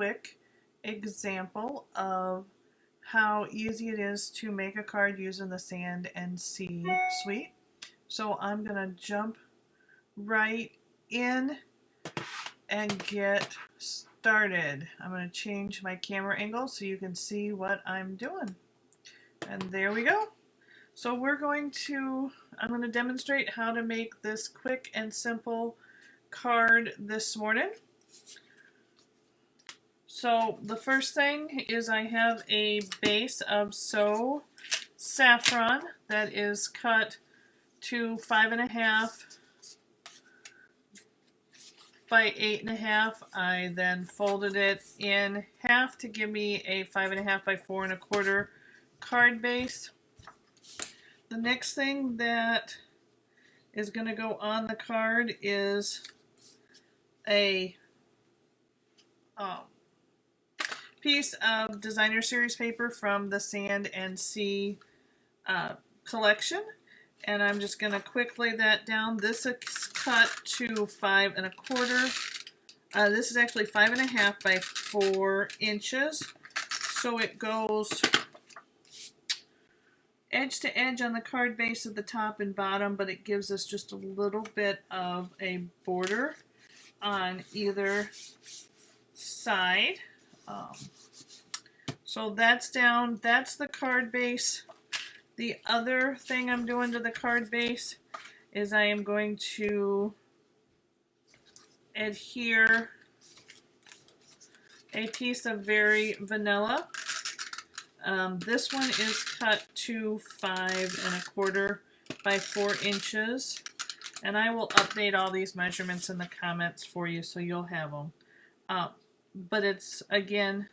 quick example of how easy it is to make a card using the Sand and Sea suite. So I'm going to jump right in and get started. I'm going to change my camera angle so you can see what I'm doing. And there we go. So I'm going to demonstrate how to make this quick and simple card this morning. So the first thing is I have a base of So Saffron that is cut to 5.5 by 8.5. I then folded it in half to give me a 5.5 by 4.25 card base. The next thing that is going to go on the card is a piece of designer series paper from the Sand and Sea collection, and I'm just going to quick lay that down. This is cut to 5.25. This is actually 5.5 by 4 inches, so it goes edge to edge on the card base at the top and bottom, but it gives us just a little bit of a border on either side. So that's down. That's the card base. The other thing I'm doing to the card base is I am going to adhere a piece of Very Vanilla. This one is cut to 5.25 by 4 inches, and I will update all these measurements in the comments for you so you'll have them. But it's again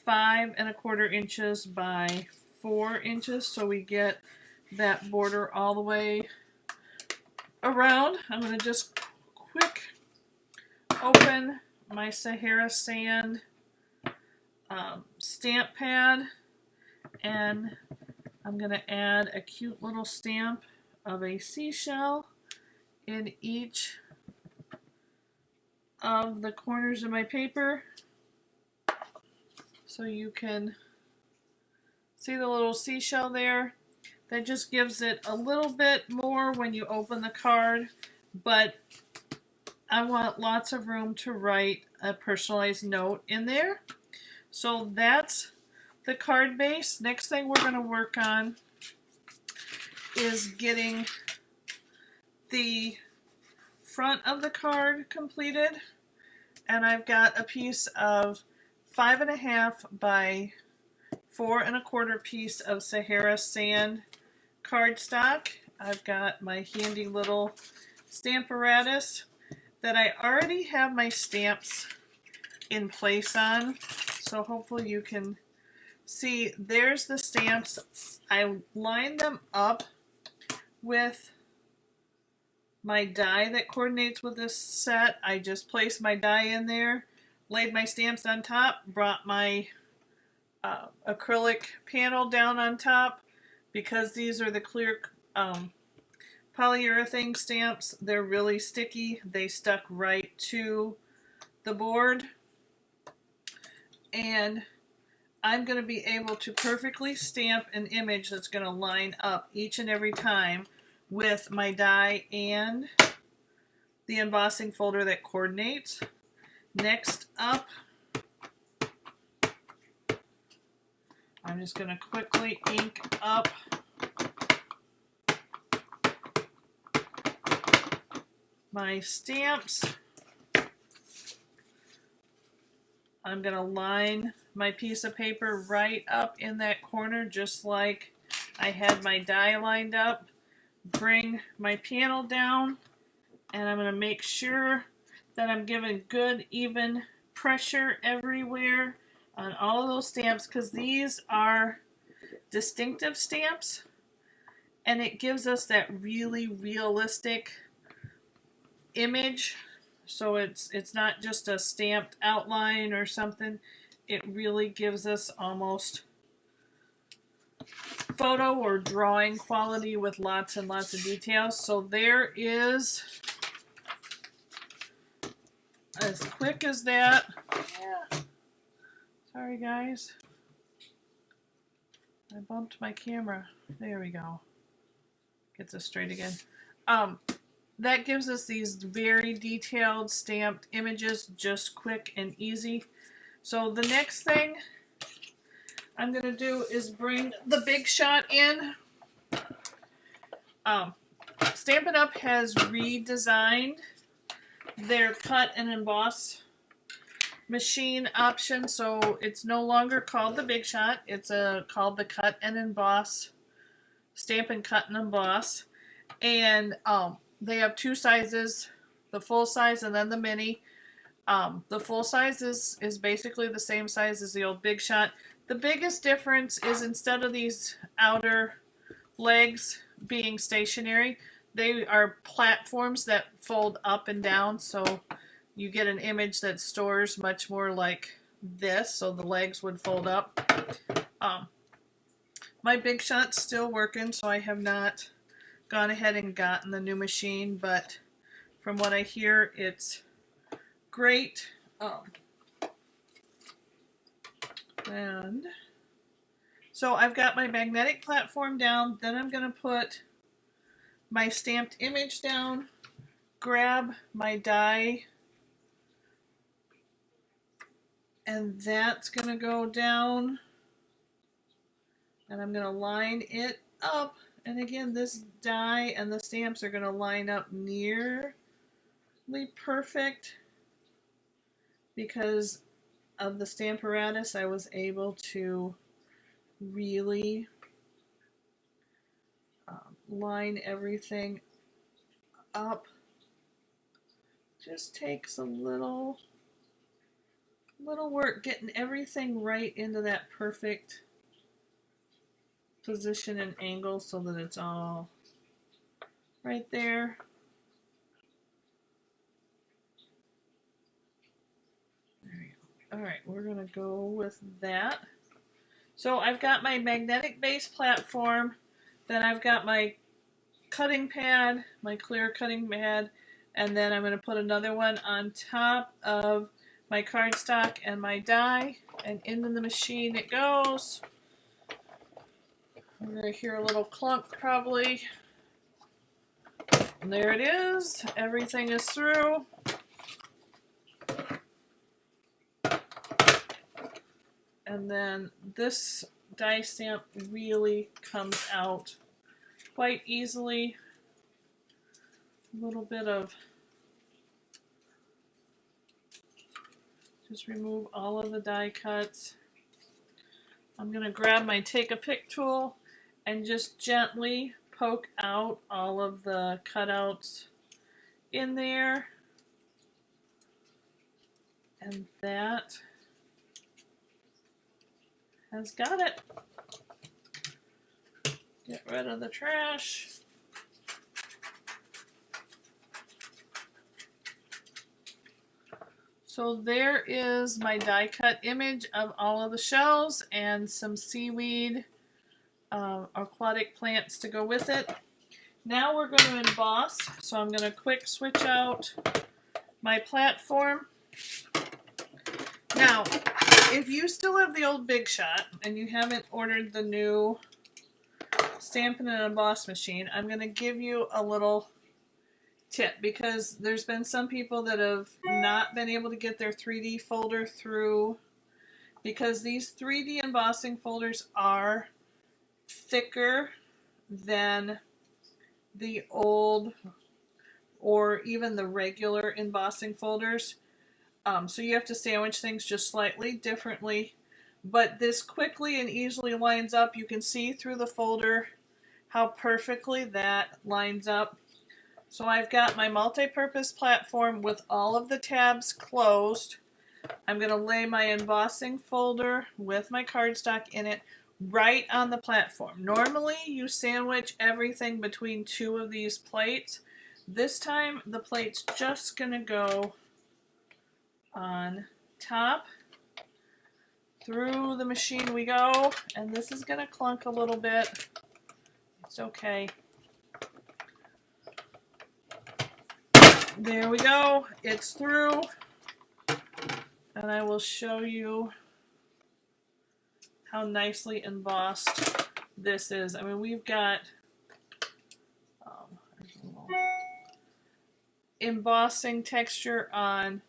5.25 inches by 4 inches, so we get that border all the way around. I'm going to just quick open my Sahara Sand stamp pad, and I'm going to add a cute little stamp of a seashell in each of the corners of my paper, so you can see the little seashell there. That just gives it a little bit more when you open the card, but I want lots of room to write a personalized note in there. So that's the card base. Next thing we're going to work on is getting the front of the card completed, and I've got a piece of 5.5 by 4.25 piece of Sahara Sand cardstock. I've got my handy little Stamparatus that I already have my stamps in place on, so hopefully you can see. There's the stamps. I lined them up with my die that coordinates with this set. I just placed my die in there, laid my stamps on top, brought my acrylic panel down on top. Because these are the clear polyurethane stamps, they're really sticky. They stuck right to the board, and I'm going to be able to perfectly stamp an image that's going to line up each and every time with my die and the embossing folder that coordinates. Next up, I'm just going to quickly ink up my stamps. I'm going to line my piece of paper right up in that corner, just like I had my die lined up. Bring my panel down, and I'm going to make sure that I'm giving good even pressure everywhere on all of those stamps, because these are distinctive stamps, and it gives us that really realistic image. So it's not just a stamped outline or something. It really gives us almost photo or drawing quality with lots and lots of details. So there is, as quick as that. Yeah. Sorry guys. I bumped my camera. There we go. Gets us straight again. That gives us these very detailed stamped images, just quick and easy. So the next thing I'm going to do is bring the Big Shot in. Stampin' Up! Has redesigned their cut and emboss machine option, so it's no longer called the Big Shot. It's called the Cut and Emboss, Stampin' Cut and Emboss. And they have two sizes, the full size and then the mini. The full size is basically the same size as the old Big Shot. The biggest difference is instead of these outer legs being stationary, they are platforms that fold up and down, so you get an image that stores much more like this, so the legs would fold up. My Big Shot's still working, so I have not gone ahead and gotten the new machine, but from what I hear, it's great. And so I've got my magnetic platform down, then I'm going to put my stamped image down, grab my die, and that's going to go down, and I'm going to line it up. And again, this die and the stamps are going to line up nearly perfect. Because of the Stamparatus, I was able to really line everything up. Just takes a little work getting everything right into that perfect position and angle so that it's all right there. Alright, we're going to go with that. So I've got my magnetic base platform, then I've got my cutting pad, my clear cutting pad, and then I'm going to put another one on top of my cardstock and my die, and into the machine it goes. I'm going to hear a little clunk probably. And there it is. Everything is through. And then this die stamp really comes out quite easily. A little bit of, just remove all of the die cuts. I'm going to grab my Take-A-Pick tool and just gently poke out all of the cutouts in there. And that has got it. Get rid of the trash. So there is my die cut image of all of the shells and some seaweed, aquatic plants to go with it. Now we're going to emboss, so I'm going to quick switch out my platform. Now, if you still have the old Big Shot and you haven't ordered the new Stampin' and Emboss machine, I'm going to give you a little tip, because there's been some people that have not been able to get their 3D folder through, because these 3D embossing folders are thicker than the old or even the regular embossing folders. So you have to sandwich things just slightly differently, but this quickly and easily lines up. You can see through the folder how perfectly that lines up. So I've got my multi-purpose platform with all of the tabs closed. I'm going to lay my embossing folder with my cardstock in it right on the platform. Normally you sandwich everything between two of these plates. This time the plate's just going to go on top. Through the machine we go, and this is going to clunk a little bit. It's okay. There we go. It's through. And I will show you how nicely embossed this is. I mean, we've got there's a little embossing texture on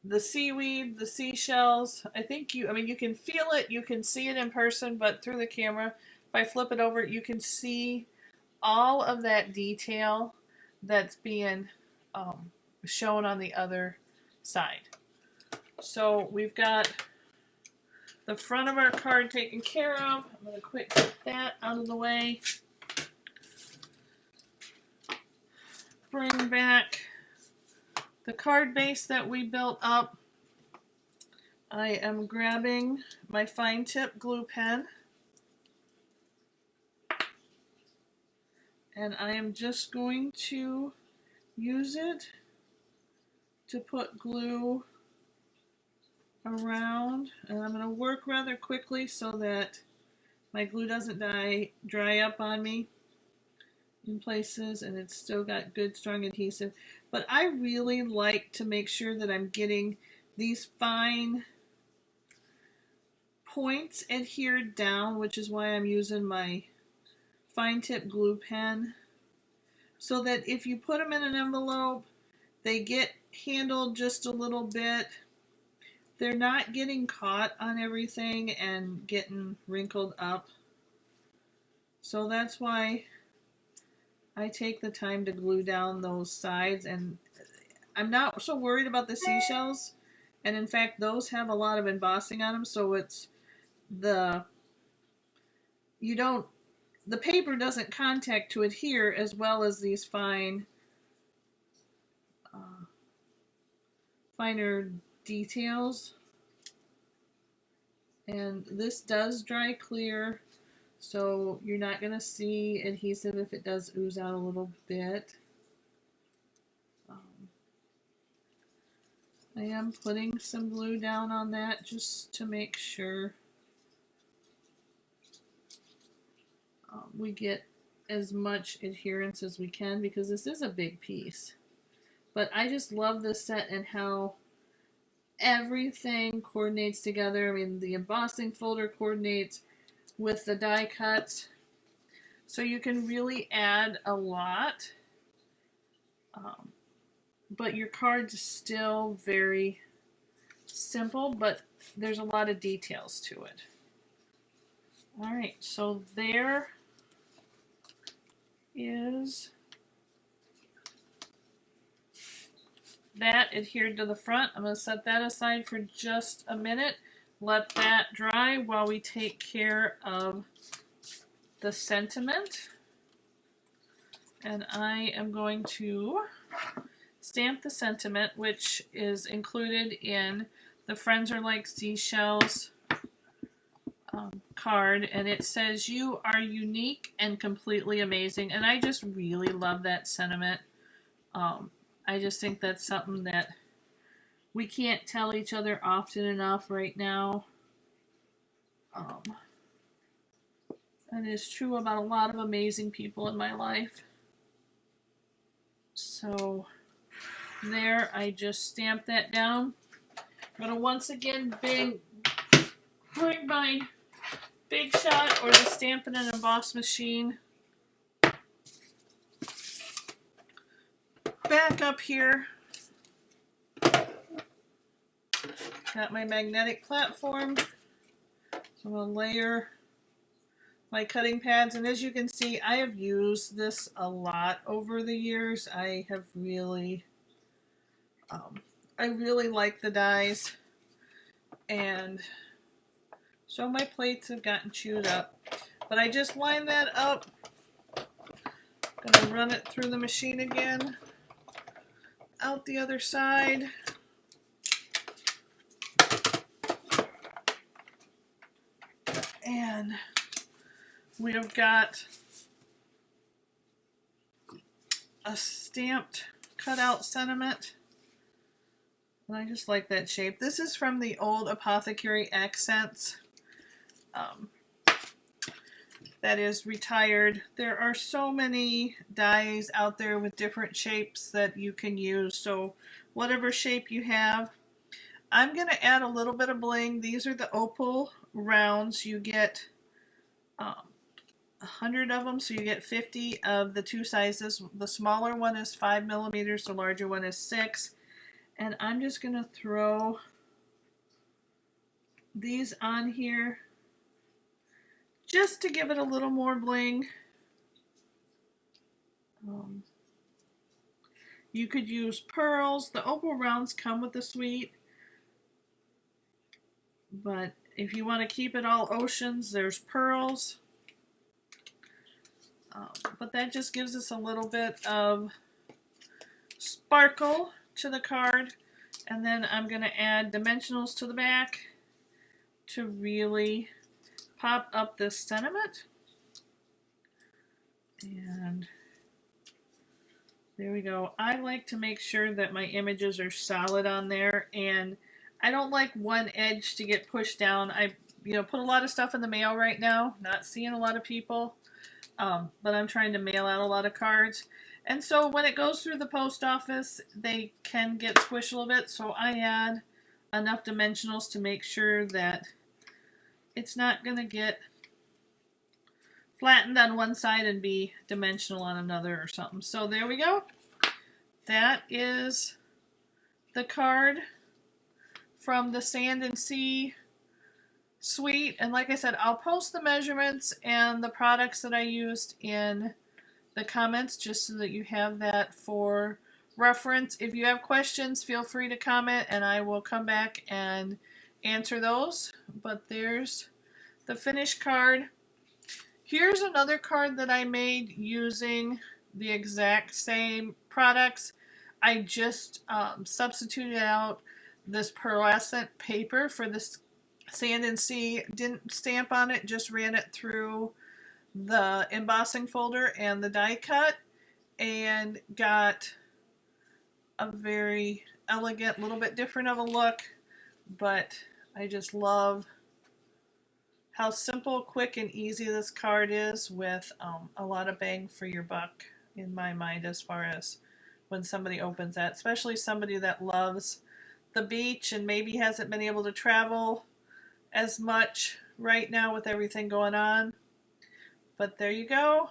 the seaweed, the seashells. I mean, you can feel it, you can see it in person, but through the camera, if I flip it over, you can see all of that detail that's being shown on the other side. So we've got the front of our card taken care of. I'm going to quick get that out of the way. Bring back the card base that we built up. I am grabbing my fine tip glue pen. And I am just going to use it to put glue around. And I'm going to work rather quickly so that my glue doesn't dry up on me in places, and it's still got good strong adhesive. But I really like to make sure that I'm getting these fine points adhered down, which is why I'm using my fine tip glue pen, so that if you put them in an envelope, they get handled just a little bit. They're not getting caught on everything and getting wrinkled up. So that's why I take the time to glue down those sides, and I'm not so worried about the seashells. And in fact, those have a lot of embossing on them, so it's the paper doesn't contact to adhere as well as these finer details. And this does dry clear, so you're not going to see adhesive if it does ooze out a little bit. I am putting some glue down on that just to make sure we get as much adherence as we can, because this is a big piece. But I just love this set and how everything coordinates together. I mean, the embossing folder coordinates with the die cuts, so you can really add a lot, but your card's still very simple, but there's a lot of details to it. Alright, so there is that adhered to the front. I'm going to set that aside for just a minute. Let that dry while we take care of the sentiment. And I am going to stamp the sentiment, which is included in the Friends Are Like Seashells card. And it says, "You are unique and completely amazing." And I just really love that sentiment. I just think that's something that we can't tell each other often enough right now. That is true about a lot of amazing people in my life. So there, I just stamped that down. I'm going to once again bring my Big Shot or the Stampin' and Emboss machine back up here. Got my magnetic platform. So I'm going to layer my cutting pads, and as you can see, I have used this a lot over the years. I have really I really like the dies, and so my plates have gotten chewed up, but I just line that up. Gonna run it through the machine again, out the other side. And we have got a stamped cutout sentiment. And I just like that shape. This is from the old Apothecary Accents. That is retired. There are so many dies out there with different shapes that you can use. So whatever shape you have. I'm going to add a little bit of bling. These are the opal rounds. You get 100 of them, so you get 50 of the two sizes. The smaller one is 5 millimeters, the larger one is 6. And I'm just going to throw these on here just to give it a little more bling. You could use pearls. The opal rounds come with the suite, but if you want to keep it all oceans, there's pearls. But that just gives us a little bit of sparkle to the card. And then I'm going to add dimensionals to the back to really pop up this sentiment. And there we go. I like to make sure that my images are solid on there, and I don't like one edge to get pushed down. I put a lot of stuff in the mail right now, not seeing a lot of people, but I'm trying to mail out a lot of cards. And so when it goes through the post office, they can get squished a little bit, so I add enough dimensionals to make sure that it's not going to get flattened on one side and be dimensional on another or something. So there we go. That is the card from the Sand and Sea suite. And like I said, I'll post the measurements and the products that I used in the comments just so that you have that for reference. If you have questions, feel free to comment and I will come back and answer those. But there's the finished card. Here's another card that I made using the exact same products. I just substituted out this pearlescent paper for this Sand and Sea. Didn't stamp on it, just ran it through the embossing folder and the die cut, and got a very elegant, little bit different of a look, but I just love how simple, quick, and easy this card is, with a lot of bang for your buck in my mind as far as when somebody opens that, especially somebody that loves the beach and maybe hasn't been able to travel as much right now with everything going on. But there you go.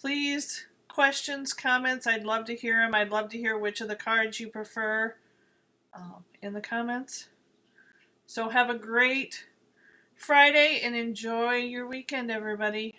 Please, questions, comments, I'd love to hear them. I'd love to hear which of the cards you prefer in the comments. So have a great Friday and enjoy your weekend, everybody.